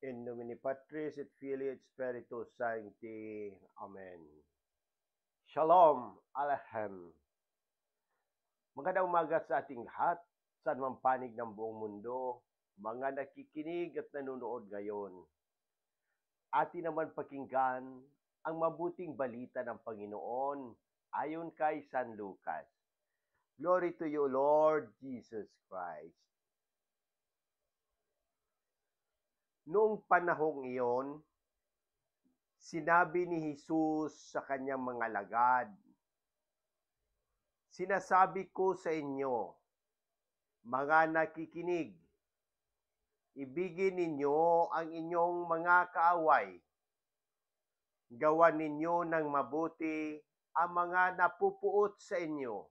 In nomine Patris et Filii et Spiritus Sancti. Amen. Shalom Aleichem. Magandang umaga sa ating lahat, saan man panig ng buong mundo, mga nakikinig at nanonood ngayon. Atin naman pakinggan ang mabuting balita ng Panginoon ayon kay San Lucas. Glory to you, Lord Jesus Christ. Noong panahong iyon, sinabi ni Jesus sa kanyang mga alagad, "Sinasabi ko sa inyo, mga nakikinig, ibigin ninyo ang inyong mga kaaway. Gawan ninyo ng mabuti ang mga napupuot sa inyo.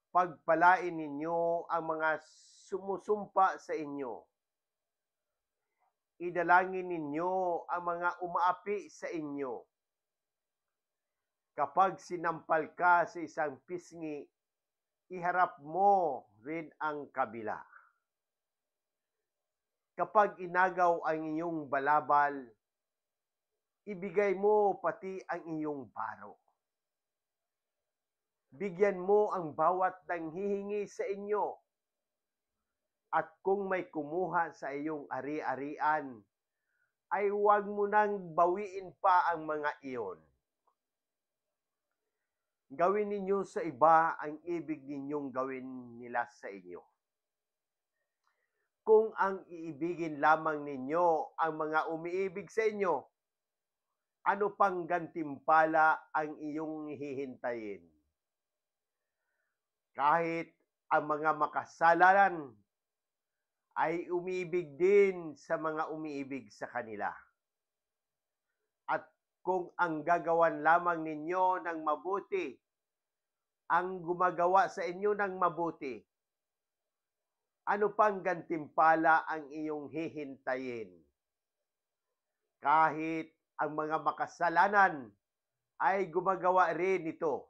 Pagpalain ninyo ang mga sumusumpa sa inyo. Idalangin ninyo ang mga umaapi sa inyo. Kapag sinampal ka sa isang pisngi, iharap mo rin ang kabila. Kapag inagaw ang iyong balabal, ibigay mo pati ang iyong baro. Bigyan mo ang bawat nanghihingi sa inyo. At kung may kumuha sa iyong ari-arian, ay huwag mo nang bawiin pa ang mga iyon. Gawin ninyo sa iba ang ibig ninyong gawin nila sa inyo. Kung ang iibigin lamang ninyo ang mga umiibig sa inyo, ano pang gantimpala ang iyong hihintayin? Kahit ang mga makasalanan ay umiibig din sa mga umiibig sa kanila. At kung ang gagawan lamang ninyo ng mabuti, ang gumagawa sa inyo ng mabuti, ano pang gantimpala ang iyong hihintayin? Kahit ang mga makasalanan ay gumagawa rin ito.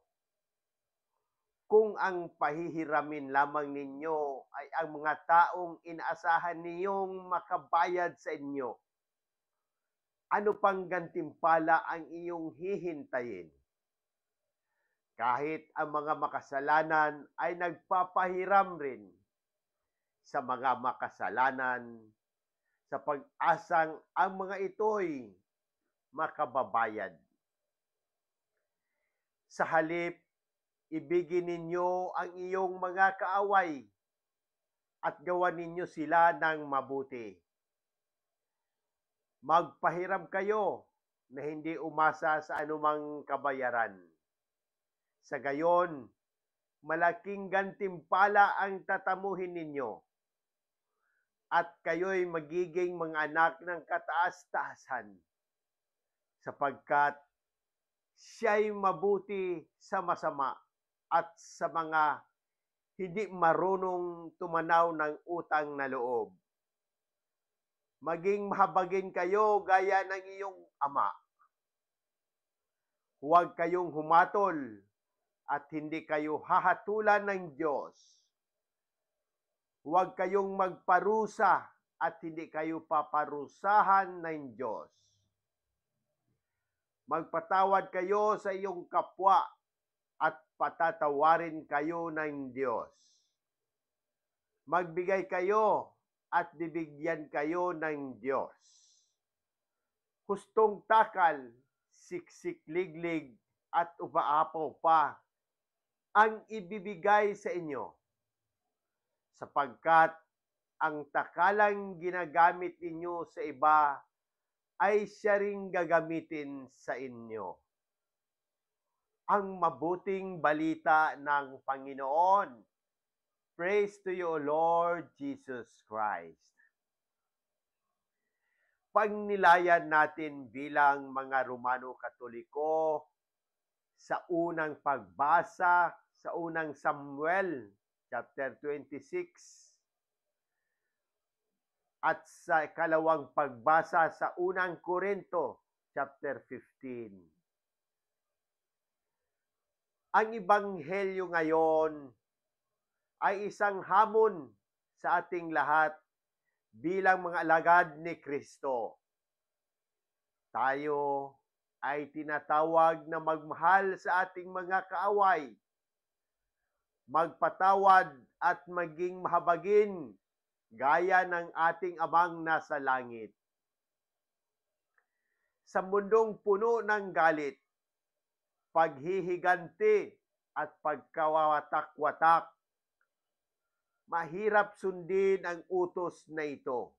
Kung ang pahihiramin lamang ninyo ay ang mga taong inaasahan ninyong makabayad sa inyo, ano pang gantimpala ang iyong hihintayin? Kahit ang mga makasalanan ay nagpapahiram rin sa mga makasalanan sa pag-asang ang mga ito'y makababayad. Sa halip, ibigin ninyo ang iyong mga kaaway at gawan ninyo sila ng mabuti. Magpahiram kayo na hindi umasa sa anumang kabayaran. Sa gayon, malaking gantimpala ang tatamuhin ninyo at kayo'y magiging mga anak ng kataas-taasan sapagkat siya'y mabuti sa masama at sa mga hindi marunong tumanaw ng utang na loob. Maging mahabagin kayo gaya ng iyong ama. Huwag kayong humatol at hindi kayo hahatulan ng Diyos. Huwag kayong magparusa at hindi kayo paparusahan ng Diyos. Magpatawad kayo sa iyong kapwa at patatawarin kayo ng Diyos. Magbigay kayo at bibigyan kayo ng Diyos. Hustong takal, siksik-liglig at ubaapaw pa ang ibibigay sa inyo, sapagkat ang takalang ginagamit ninyo sa iba ay siya ring gagamitin sa inyo. Ang mabuting balita ng Panginoon. Praise to you, Lord Jesus Christ. Pagnilayan natin bilang mga Romano Katoliko sa unang pagbasa sa unang Samuel chapter 26 at sa ikalawang pagbasa sa unang Korinto chapter 15. Ang ebanghelyo ngayon ay isang hamon sa ating lahat bilang mga alagad ni Kristo. Tayo ay tinatawag na magmahal sa ating mga kaaway, magpatawad at maging mahabagin gaya ng ating Amang nasa langit. Sa mundong puno ng galit, paghihiganti at pagkawatak-watak, mahirap sundin ang utos na ito.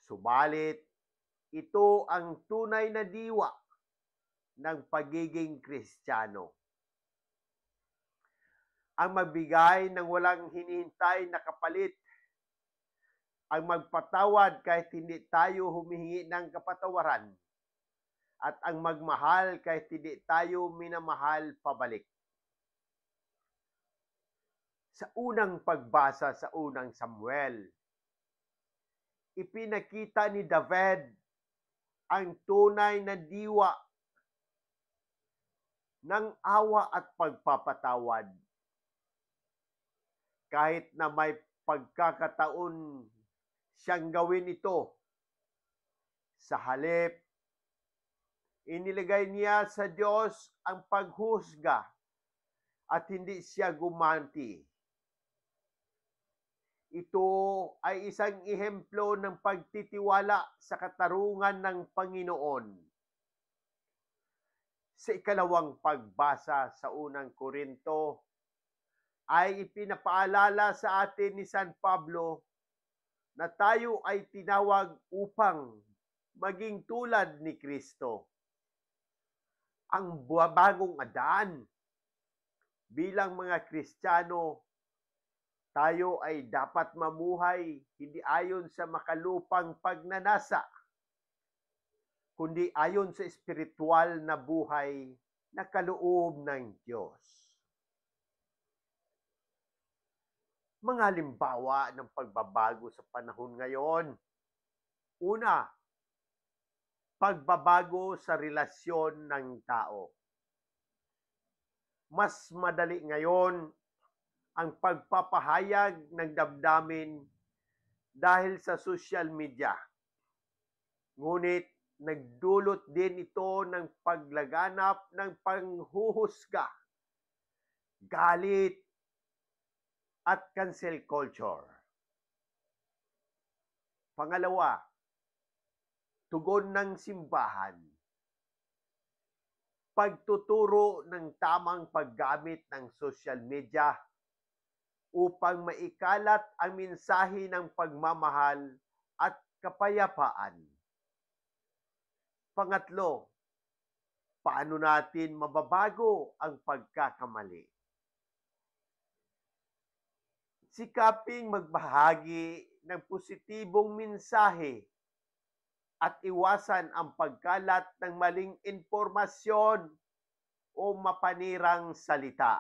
Subalit, ito ang tunay na diwa ng pagiging Kristiyano. Ang magbigay ng walang hinihintay na kapalit, ang magpatawad kahit hindi tayo humihingi ng kapatawaran, at ang magmahal kahit hindi tayo minamahal pabalik. Sa unang pagbasa sa unang Samuel, ipinakita ni David ang tunay na diwa ng awa at pagpapatawad. Kahit na may pagkakataon siyang gawin ito, sa halip, inilagay niya sa Diyos ang paghusga at hindi siya gumanti. Ito ay isang ehemplo ng pagtitiwala sa katarungan ng Panginoon. Sa ikalawang pagbasa sa unang Korinto, ay ipinapaalala sa atin ni San Pablo na tayo ay tinawag upang maging tulad ni Kristo. Ang bagong Adan, bilang mga Kristiyano, tayo ay dapat mamuhay hindi ayon sa makalupang pagnanasa, kundi ayon sa espiritual na buhay na kaloob ng Diyos. Mga halimbawa ng pagbabago sa panahon ngayon. Una, pagbabago sa relasyon ng tao. Mas madali ngayon ang pagpapahayag ng damdamin dahil sa social media. Ngunit nagdulot din ito ng paglaganap ng panghuhusga, galit, at cancel culture. Pangalawa, tugon ng simbahan. Pagtuturo ng tamang paggamit ng social media upang maikalat ang mensahe ng pagmamahal at kapayapaan. Pangatlo, paano natin mababago ang pagkakamali? Sikaping magbahagi ng positibong mensahe at iwasan ang pagkalat ng maling impormasyon o mapanirang salita.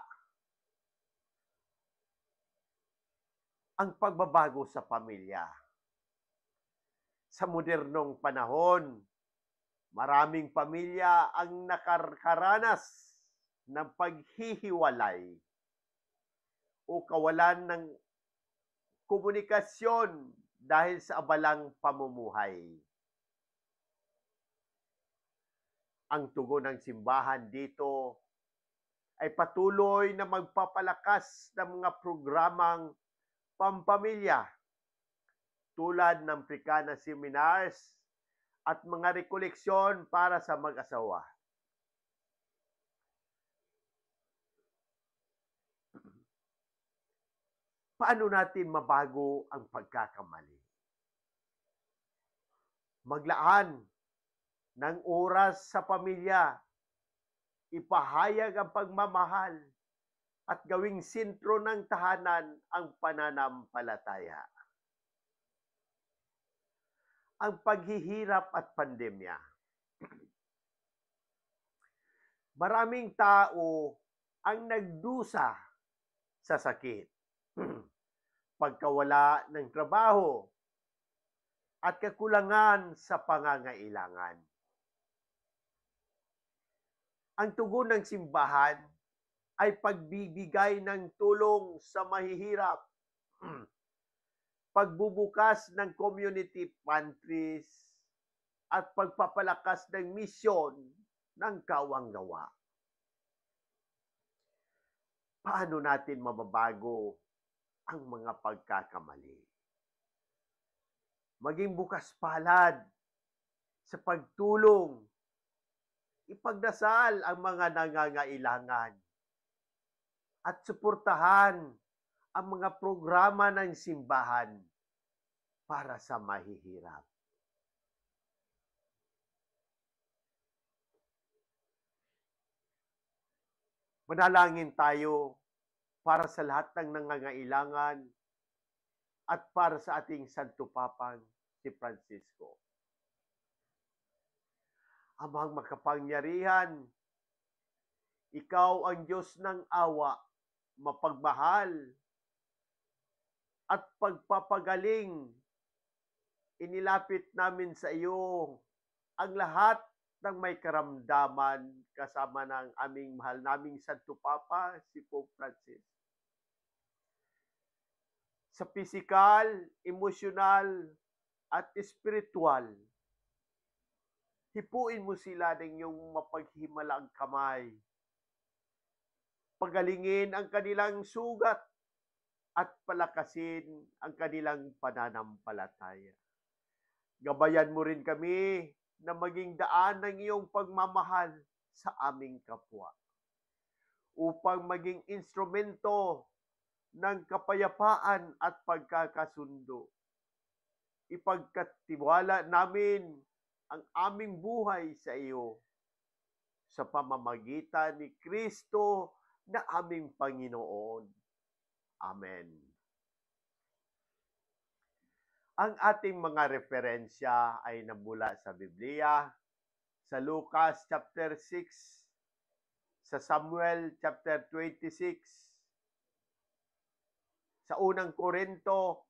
Ang pagbabago sa pamilya. Sa modernong panahon, maraming pamilya ang nakaranas ng paghihiwalay o kawalan ng komunikasyon dahil sa abalang pamumuhay. Ang tugon ng simbahan dito ay patuloy na magpapalakas ng mga programang pampamilya tulad ng Africana seminars at mga rekoleksyon para sa mag-asawa. Paano natin mabago ang pagkakamali? Maglaan ng oras sa pamilya, ipahayag ang pagmamahal, at gawing sentro ng tahanan ang pananampalataya. Ang paghihirap at pandemya. Maraming tao ang nagdusa sa sakit, pagkawala ng trabaho, at kakulangan sa pangangailangan. Ang tugon ng simbahan ay pagbibigay ng tulong sa mahihirap, pagbubukas ng community pantries, at pagpapalakas ng misyon ng kawang-gawa. Paano natin mababago ang mga pagkakamali? Maging bukas palad sa pagtulong, ipagdasal ang mga nangangailangan, at suportahan ang mga programa ng simbahan para sa mahihirap. Manalangin tayo para sa lahat ng nangangailangan at para sa ating Santo Papang si Francisco. Amang makapangyarihan, ikaw ang Diyos ng awa, mapagmahal, at pagpapagaling. Inilapit namin sa iyo ang lahat ng may karamdaman kasama ng aming mahal naming Santo Papa, si Pope Francis. Sa pisikal, emosyonal, at espiritual, hipuin mo sila ng iyong mapaghimalang kamay. Pagalingin ang kanilang sugat at palakasin ang kanilang pananampalataya. Gabayan mo rin kami na maging daan ng iyong pagmamahal sa aming kapwa, upang maging instrumento ng kapayapaan at pagkakasundo. Ipagkatiwala namin ang aming buhay sa iyo sa pamamagitan ni Kristo na aming Panginoon. Amen. Ang ating mga referensya ay nabula sa Biblia, sa Lucas chapter 6, sa Samuel chapter 26, sa unang Korinto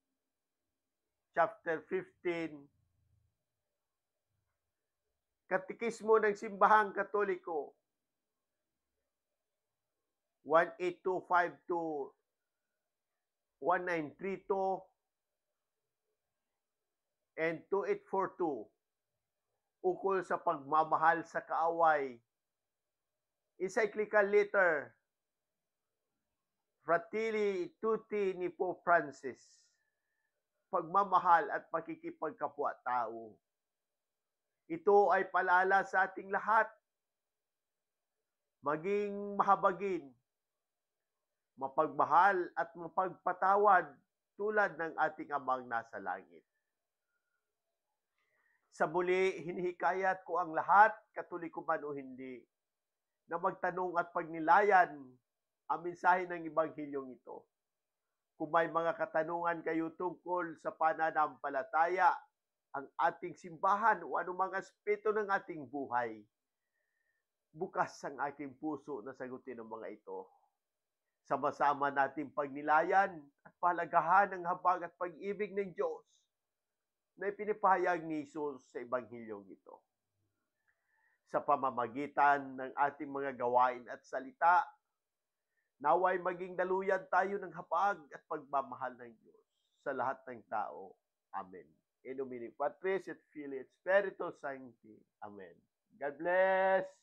chapter 15, Katekismo ng Simbahang Katoliko 18252 to 1932 and 2842 ukol sa pagmamahal sa kaaway. Encyclical letter Fratelli Tutti ni Pope Francis, pagmamahal at pakikipagkapwa-tao. Ito ay paalala sa ating lahat, maging mahabagin, mapagmahal at mapagpatawad tulad ng ating Amang nasa langit. Sa muli, hinihikayat ko ang lahat, Katoliko man o hindi, na magtanong at pagnilayan ang mensahe ng Ebanghilyong ito. Kung may mga katanungan kayo tungkol sa pananampalataya, ang ating simbahan o anumang aspeto ng ating buhay, bukas ang aking puso na sagutin ang mga ito. Sama-sama nating pagnilayan at palagahan ang habag at pag-ibig ng Diyos na ipinapahayag ni Jesus sa Ebanghilyong ito. Sa pamamagitan ng ating mga gawain at salita, naway maging daluyan tayo ng habag at pagmamahal ng Diyos sa lahat ng tao. Amen. In nomine Patris et Filii et Spiritus Sancti. Amen. God bless!